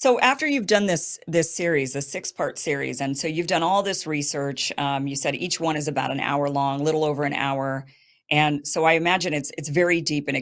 So after you've done this series, a 6-part series, and so you've done all this research, you said each one is about an hour long, little over an hour, and so I imagine it's very deep, and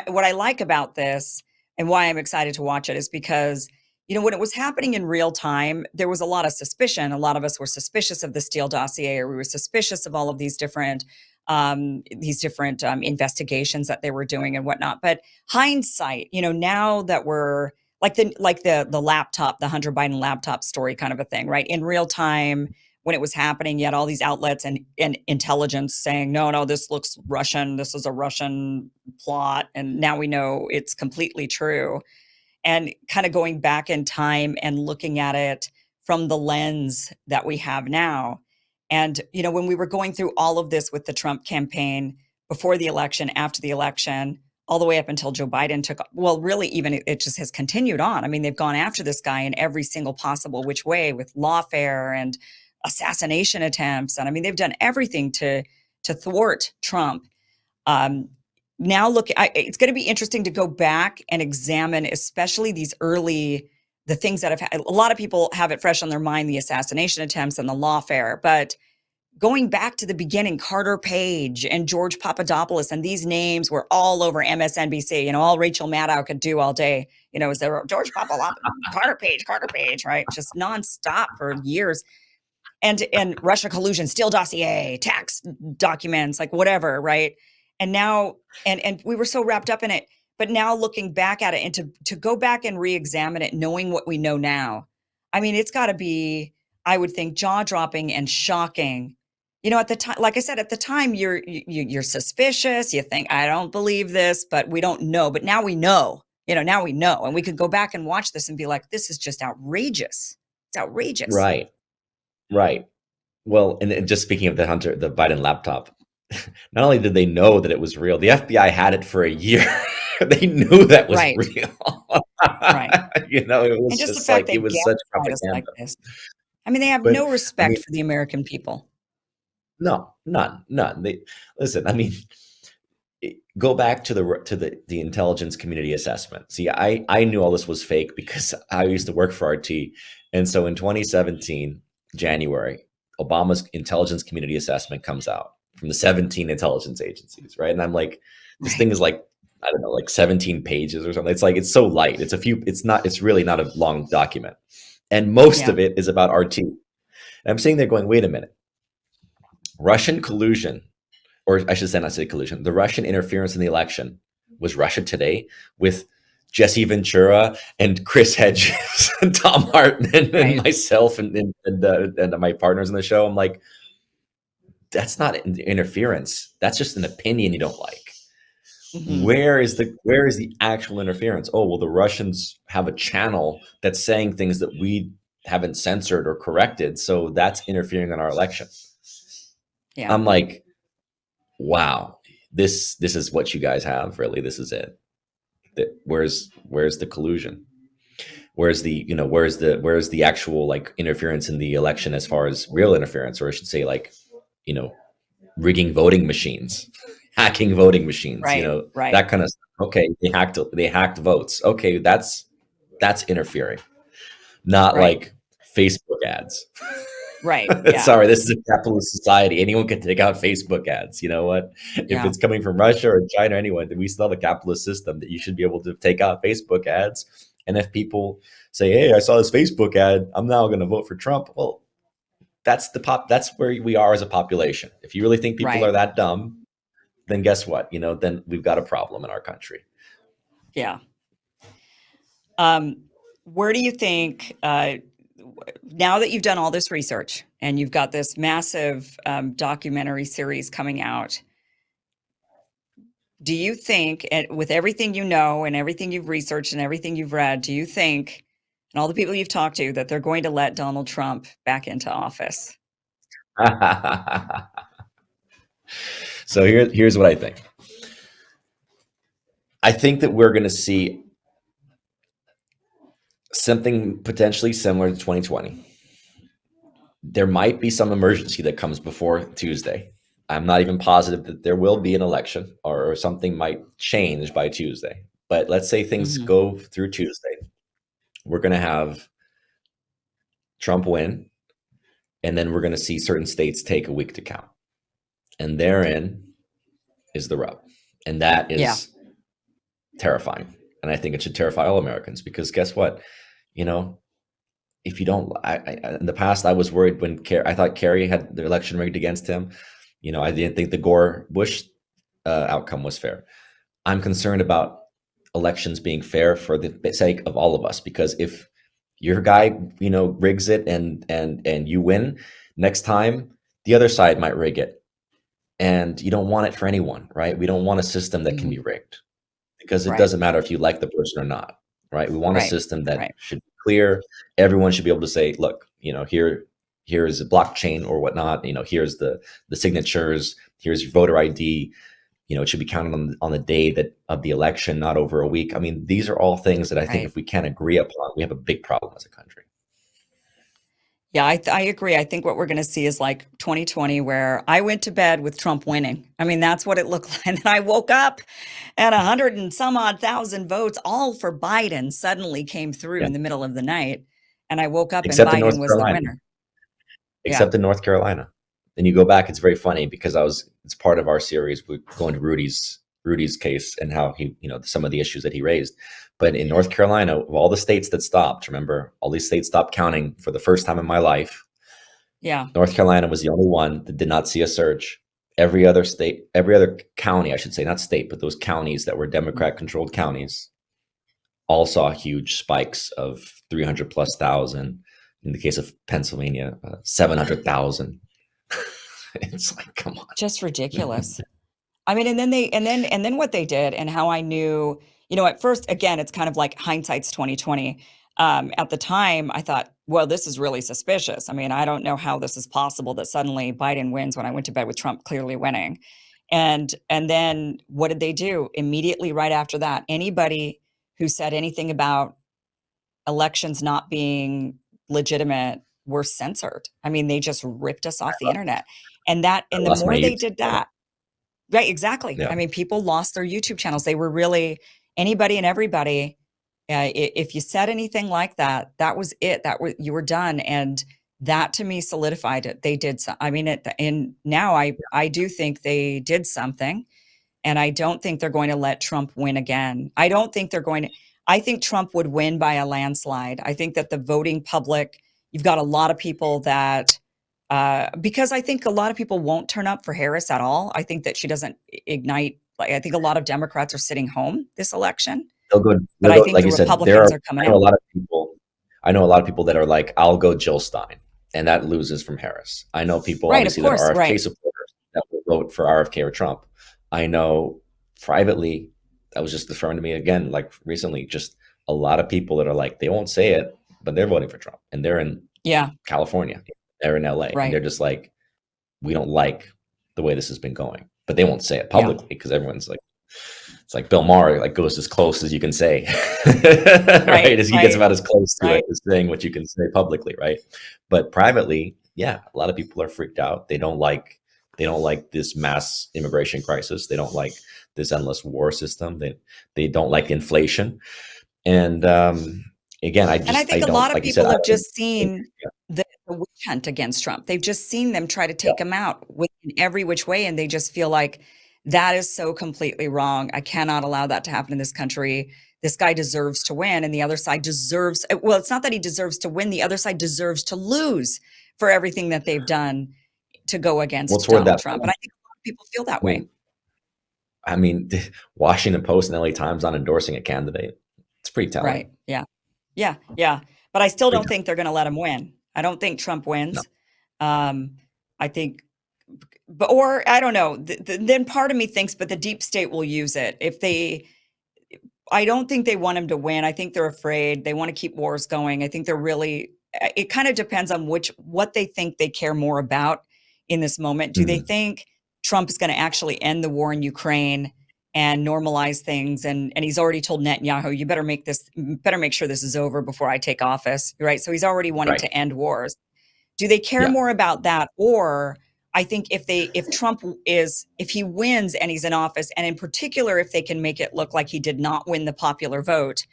what I like about this and why I'm excited to watch it is because when it was happening in real time, there was a lot of suspicion. A lot of us were suspicious of the Steele dossier, or we were suspicious of all of these different investigations that they were doing and whatnot. But hindsight, now that we're like the laptop, the Hunter Biden laptop story kind of a thing, right? In real time, when it was happening, you had all these outlets and intelligence saying, no, no, this looks Russian. This is a Russian plot. And now we know it's completely true. And kind of going back in time and looking at it from the lens that we have now. And, when we were going through all of this with the Trump campaign before the election, after the election, all the way up until Joe Biden well, really, even it just has continued on. I mean, they've gone after this guy in every single possible which way with lawfare and assassination attempts. And I mean, they've done everything to thwart Trump. Um, Now it's going to be interesting to go back and examine, especially the things that a lot of people have it fresh on their mind, the assassination attempts and the lawfare. But going back to the beginning, Carter Page and George Papadopoulos, and these names were all over MSNBC. All Rachel Maddow could do all day, is there George Papadopoulos, Carter Page, right? Just nonstop for years. And Russia collusion, Steele dossier, tax documents, like whatever, right? And now, and we were so wrapped up in it, but now looking back at it and to go back and re-examine it, knowing what we know now, I mean, it's got to be, I would think, jaw-dropping and shocking. At the time, like I said, at the time, you're suspicious. You think, I don't believe this, but we don't know. But now we know. Now we know, and we could go back and watch this and be like, this is just outrageous. It's outrageous. Right. Right. Well, and just speaking of the Biden laptop, not only did they know that it was real, the FBI had it for a year. They knew that was Right. real. Right. It And was just the just fact like, they it was such gaslight us like propaganda. this. I mean, they have But no I mean, respect for the American people. no, none. They listen. I mean, go back to the intelligence community assessment. See, I knew all this was fake because I used to work for RT, and so in 2017 January, Obama's intelligence community assessment comes out from the 17 intelligence agencies, right? And I'm like, this Right. thing is like, I don't know, like 17 pages or something. It's so light. It's really not a long document, and most Yeah. of it is about RT. And I'm sitting there going, wait a minute, Russian collusion, or I should say not say collusion, the Russian interference in the election was Russia Today with Jesse Ventura and Chris Hedges and Tom Hartman and Right. myself and my partners in the show. I'm like, that's not interference. That's just an opinion you don't like. Hmm. Where is the actual interference? Oh, well, the Russians have a channel that's saying things that we haven't censored or corrected, so that's interfering in our election. Yeah. I'm like, wow, this is what you guys have, really. This is it. Where's the collusion? Where's the actual, like, interference in the election, as far as real interference, or I should say, like, you know rigging voting machines, hacking voting machines, Right. Right. that kind of stuff. Okay, they hacked votes. Okay, that's interfering, not Right. like Facebook ads. Right. Yeah. Sorry, this is a capitalist society. Anyone can take out Facebook ads. You know what? If Yeah. it's coming from Russia or China or anyone, then we still have a capitalist system that you should be able to take out Facebook ads. And if people say, "Hey, I saw this Facebook ad, I'm now going to vote for Trump," well, that's where we are as a population. If you really think people Right. are that dumb, then guess what? Then we've got a problem in our country. Yeah. Where do you think, now that you've done all this research and you've got this massive documentary series coming out, do you think, with everything you know and everything you've researched and everything you've read, do you think, and all the people you've talked to, that they're going to let Donald Trump back into office? So here's what I think. I think that we're going to see something potentially similar to 2020. There might be some emergency that comes before Tuesday. I'm not even positive that there will be an election, or something might change by Tuesday. But let's say things Hmm. go through Tuesday. we're going to have Trump win, and then we're going to see certain states take a week to count. And therein is the rub. And that Yeah. is terrifying. And I think it should terrify all Americans because guess what? You know, if you don't, in the past, I was worried when I thought Kerry had the election rigged against him. I didn't think the Gore Bush outcome was fair. I'm concerned about elections being fair for the sake of all of us, because if your guy, rigs it and you win, next time the other side might rig it, and you don't want it for anyone, right? We don't want a system that can be Mhm. rigged, because it Right. doesn't matter if you like the person or not, right? We want a Right. system that Right. should be clear. Everyone should be able to say, look, here is a blockchain or whatnot. Here's the signatures. Here's your voter ID. It should be counted on the day of the election, not over a week. I mean, these are all things that I think Right. if we can't agree upon, we have a big problem as a country. Yeah, I agree. I think what we're going to see is like 2020, where I went to bed with Trump winning. I mean, that's what it looked like. And then I woke up and 100 and some odd thousand votes, all for Biden, suddenly came through Yeah, in the middle of the night. And I woke up and except in North Biden was the Carolina. winner. Yeah. Except in North Carolina. And you go back, it's very funny because it's part of our series. We go into Rudy's case and how he, some of the issues that he raised. But in North Carolina, of all the states that stopped, remember, all these states stopped counting for the first time in my life. Yeah. North Carolina was the only one that did not see a surge. Every other state, every other county, I should say, not state, but those counties that were Democrat controlled counties, all saw huge spikes of 300 plus thousand. In the case of Pennsylvania, 700,000. It's like, come on. Just ridiculous. I mean, and then what they did and how I knew, at first, again, it's kind of like hindsight's 2020. At the time, I thought, well, this is really suspicious. I mean, I don't know how this is possible that suddenly Biden wins when I went to bed with Trump clearly winning. And then what did they do? Immediately right after that, anybody who said anything about elections not being legitimate were censored. I mean, they just ripped us off the internet. I And the lost my more they YouTube did channel. that, right, exactly. I Yeah. mean, people lost their YouTube channels. They were really anybody and everybody. If you said anything like that, that was it. You were done, and that to me solidified it. They did so. I mean, and now I do think they did something, and I don't think they're going to let Trump win again. I don't think they're going to. I think Trump would win by a landslide. I think that the voting public, you've got a lot of people that, because I think a lot of people won't turn up for Harris at all. I think that she doesn't ignite. Like, I think a lot of Democrats are sitting home this election, but They'll I go, think like the you said, there are, Republicans are coming I know a out. lot of people, I know a lot of people that are like, I'll go Jill Stein, and that loses from Harris. I know people, Right, of obviously, that are course, RFK right. supporters that will vote for RFK or Trump. I know privately, that was just affirmed to me again, like recently, just a lot of people that are like, they won't say it, but they're voting for Trump, and they're in Yeah, California, they're in LA, and right. they're just like, we don't like the way this has been going, but they won't say it Yeah, publicly because everyone's like, it's like Bill Maher, like, goes as close as you can say, right, right? As he gets right, about as close to it right. as saying what you can say publicly, right? But privately, yeah, a lot of people are freaked out. They don't like this mass immigration crisis. They don't like this endless war system. They don't like inflation. And again, And I I think a lot don't, of like you said, people I have don't just think, seen yeah, the witch hunt against Trump. They've just seen them try to yeah. take him out in every which way, and they just feel like that is so completely wrong. I cannot allow that to happen in this country. This guy deserves to win, and the other side deserves. Well, it's not that he deserves to win. The other side deserves to lose for everything that they've done to go Well, against toward Donald that Trump. And point, I think a lot of people feel that I way. mean, I mean, Washington Post and LA Times not endorsing a candidate. It's pretty telling. Right? Yeah. Yeah. Yeah. But I still Pretty don't telling. think they're going to let him win. I don't think Trump No, wins. I think but or I don't know. Then part of me thinks, but the deep state will use it if they. I don't think they want him to win. I think they're afraid. They want to keep wars going. I think they're really. It kind of depends on what they think they care more about in this moment. Do they mm, think Trump is going to actually end the war in Ukraine and normalize things? And he's already told Netanyahu, you better make sure this is over before I take office. Right. So he's already wanting right. to end wars. Do they care Yeah. more about that? Or I think if Trump if he wins and he's in office, and in particular, if they can make it look like he did not win the popular vote,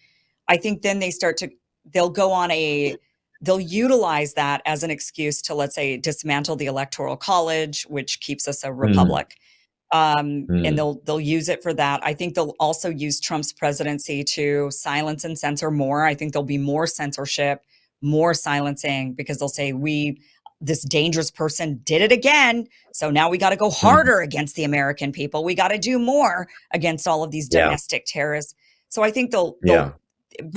I think then they start to they'll go on a they'll utilize that as an excuse to, let's say, dismantle the electoral college, which keeps us a Mm, republic. And mm, they'll use it for that. I think they'll also use Trump's presidency to silence and censor more. I think there'll be more censorship, more silencing, because they'll say, we this dangerous person did it again, so now we got to go mm. harder against the American people. We got to do more against all of these Yeah, domestic terrorists. So I think they'll yeah,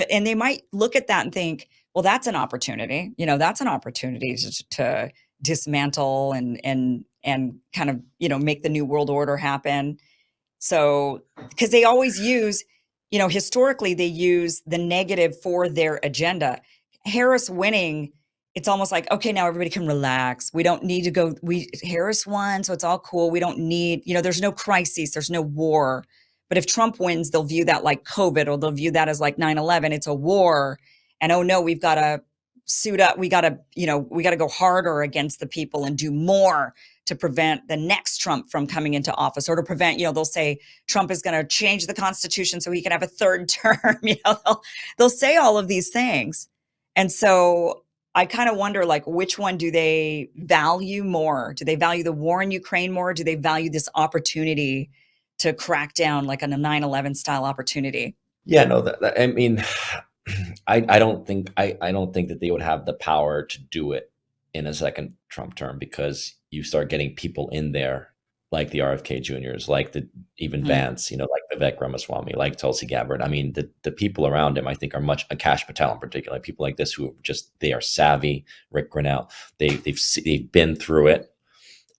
and they might look at that and think, well, that's an opportunity. That's an opportunity to dismantle and kind of, make the new world order happen. So, because they always use, historically, they use the negative for their agenda. Harris winning, it's almost like, okay, now everybody can relax. We don't need to go. Harris won, so it's all cool. We don't need, there's no crisis, there's no war. But if Trump wins, they'll view that like COVID, or they'll view that as like 9/11. It's a war. And oh no, we've got to suit up. We got to go harder against the people and do more to prevent the next Trump from coming into office, or to prevent, they'll say Trump is going to change the Constitution so he can have a third term. They'll say all of these things. And so I kind of wonder, like, which one do they value more? Do they value the war in Ukraine more? Or do they value this opportunity to crack down, like on a 9/11 style opportunity? yeah. No, I mean, I don't think that they would have the power to do it in a second Trump term, because you start getting people in there like the RFK Juniors, like the even Mm, Vance, like Vivek Ramaswamy, like Tulsi Gabbard. I mean, the people around him, I think, are much Akash Patel in particular, people like this who just they are savvy. Rick Grinnell, they've been through it.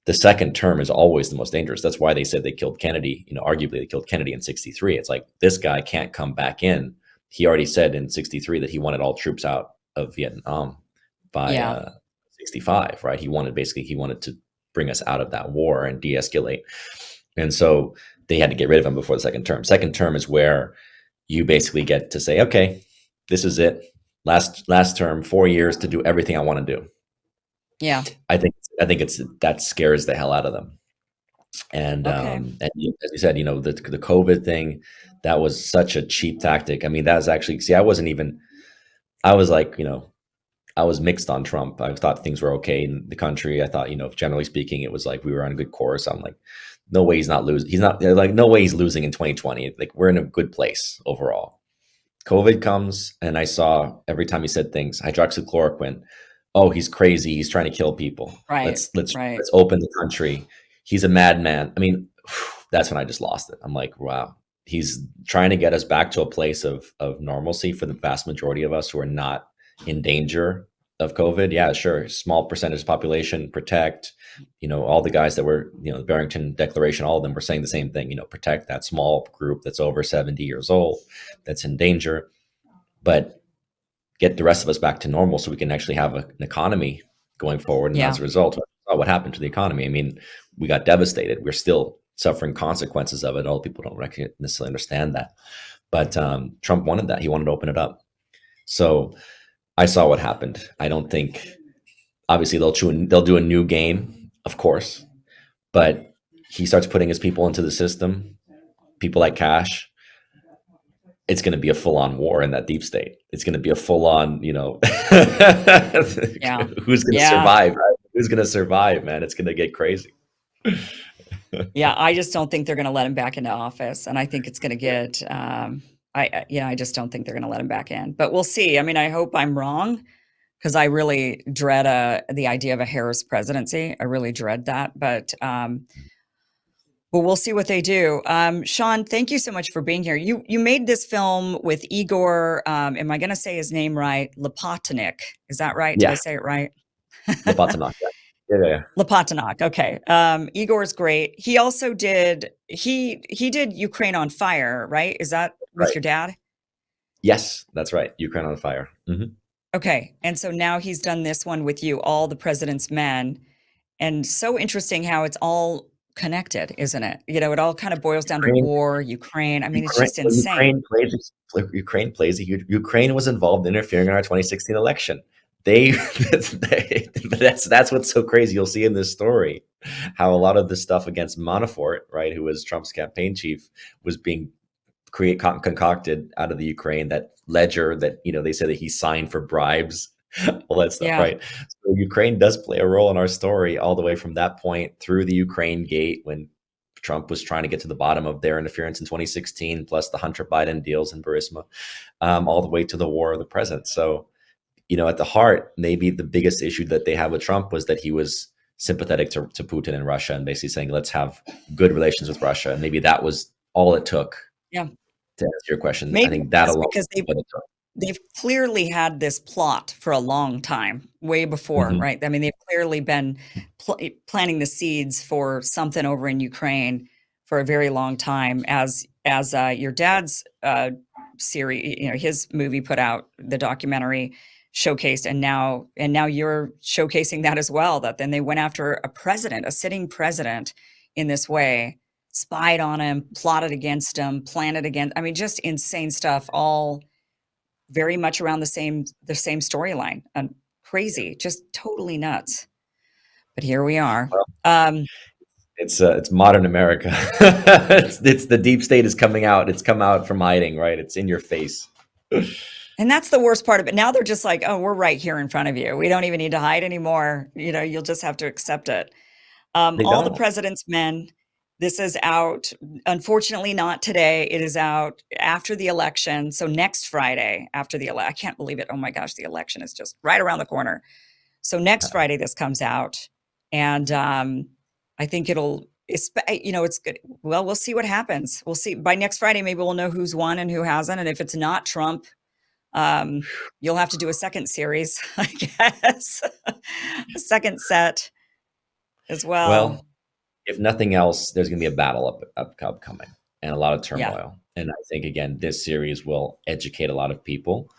The second term is always the most dangerous. That's why they said they killed Kennedy. Arguably they killed Kennedy in '63. It's like, this guy can't come back in. He already said in '63 that he wanted all troops out of Vietnam by yeah. '65. Right? He wanted to bring us out of that war and de-escalate. And so they had to get rid of him before the second term. Second term is where you basically get to say, okay, this is it. Last term, 4 years to do everything I want to do. Yeah. I think it's that scares the hell out of them. Okay. And as you said, the COVID thing, that was such a cheap tactic. I mean, that was actually, see, I wasn't even, I was like, I was mixed on Trump. I thought things were okay in the country. I thought, generally speaking, it was like we were on a good course. I'm like, no way he's not losing. He's not, like, no way he's losing in 2020. Like, we're in a good place overall. COVID comes, and I saw every time he said things, hydroxychloroquine. Oh, he's crazy. He's trying to kill people. Right. Let's Right. open the country. He's a madman. I mean, that's when I just lost it. I'm like, wow. He's trying to get us back to a place of normalcy for the vast majority of us who are not in danger of COVID. Yeah, sure. Small percentage of population, protect. All the guys that were, the Barrington Declaration, all of them were saying the same thing. Protect that small group that's over 70 years old, that's in danger, but get the rest of us back to normal so we can actually have an economy going forward. And as Yeah. a result, what happened to the economy? I mean, we got devastated. We're still suffering consequences of it. All people don't necessarily understand that. But Trump wanted that. He wanted to open it up. So I saw what happened. I don't think, obviously, they'll do a new game, of course, but he starts putting his people into the system, people like Cash. It's going to be a full-on war in that deep state. It's going to be a full-on, Yeah. who's going to Yeah. survive? Right? Who's going to survive, man? It's going to get crazy. Yeah, I just don't think they're going to let him back into office, and I think it's going to get. I just don't think they're going to let him back in. But we'll see. I mean, I hope I'm wrong, because I really dread the idea of a Harris presidency. I really dread that. But we'll see what they do. Sean, thank you so much for being here. You made this film with Igor. Am I going to say his name right? Lopatinnik. Is that right? Did I Yeah, say it right? Lopatinov. Yeah, yeah, yeah. Lopatinok. Okay. Igor's great. He also he did Ukraine on Fire, right? Is that with Right. your dad? Yes, that's right. Ukraine on fire. Okay. And so now he's done this one with you, All the President's Men. And so interesting how it's all connected, isn't it? It all kind of boils down to Ukraine, war, Ukraine. I mean, it's Ukraine, just well, insane. Ukraine was involved in interfering in our 2016 election. They, that's what's so crazy. You'll see in this story how a lot of the stuff against Manafort, right, who was Trump's campaign chief, was being concocted out of the Ukraine, that ledger that they say that he signed for bribes, all that stuff, Yeah. right? So Ukraine does play a role in our story all the way from that point through the Ukraine gate when Trump was trying to get to the bottom of their interference in 2016, plus the Hunter Biden deals in Burisma, all the way to the war of the present. So, at the heart, maybe the biggest issue that they had with Trump was that he was sympathetic to Putin and Russia and basically saying, let's have good relations with Russia. And maybe that was all it took Yeah. to answer your question. I Maybe think it that was alone because is what it took. they've clearly had this plot for a long time, way before, Mhm. right? I mean, they've clearly been planting the seeds for something over in Ukraine for a very long time. As your dad's series, his movie put out, the documentary showcased, and now you're showcasing that as well. That then they went after a president, a sitting president, in this way, spied on him, plotted against him, planted against. I mean, just insane stuff. All very much around the same storyline, and crazy, just totally nuts. But here we are. Well, Um, it's modern America. It's the deep state is coming out. It's come out from hiding, right? It's in your face. and that's the worst part of it. Now they're just like, "Oh, we're right here in front of you. We don't even need to hide anymore. You'll just have to accept it." They All the don't. President's Men. This is out. Unfortunately, not today. It is out after the election. So next Friday after the election. I can't believe it. Oh my gosh, the election is just right around the corner. So next Friday this comes out, and I think it's good. Well, we'll see what happens. We'll see by next Friday. Maybe we'll know who's won and who hasn't. And if it's not Trump, you'll have to do a second series, I guess, a second set as well. Well, if nothing else, there's going to be a battle upcoming and a lot of Yeah, turmoil. And I think again, this series will educate a lot of people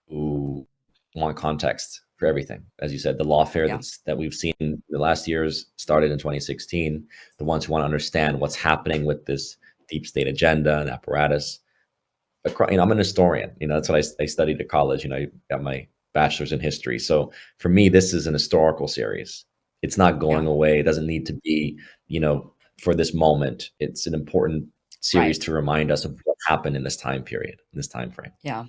who want context for everything. As you said, the lawfare yeah, that we've seen in the last years started in 2016. The ones who want to understand what's happening with this deep state agenda and apparatus. I'm an historian. That's what I studied at college. I got my bachelor's in history. So for me, this is an historical series. It's not yeah, going away. It doesn't need to be, for this moment. It's an important series right. to remind us of what happened in this time period, in this time frame. Yeah,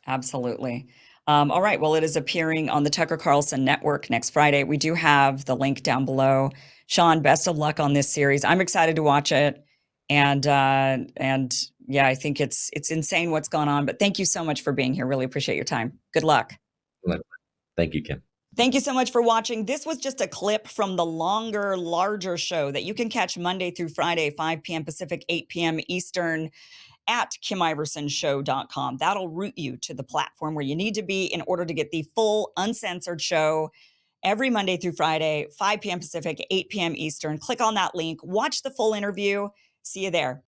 absolutely. All right. Well, it is appearing on the Tucker Carlson Network next Friday. We do have the link down below. Sean, best of luck on this series. I'm excited to watch it, and yeah, I think it's insane what's gone on. But thank you so much for being here. Really appreciate your time. Good luck. Thank you, Kim. Thank you so much for watching. This was just a clip from the longer, larger show that you can catch Monday through Friday, 5 p.m. Pacific, 8 p.m. Eastern, at KimIversonShow.com. That'll route you to the platform where you need to be in order to get the full uncensored show every Monday through Friday, 5 p.m. Pacific, 8 p.m. Eastern. Click on that link, watch the full interview. See you there.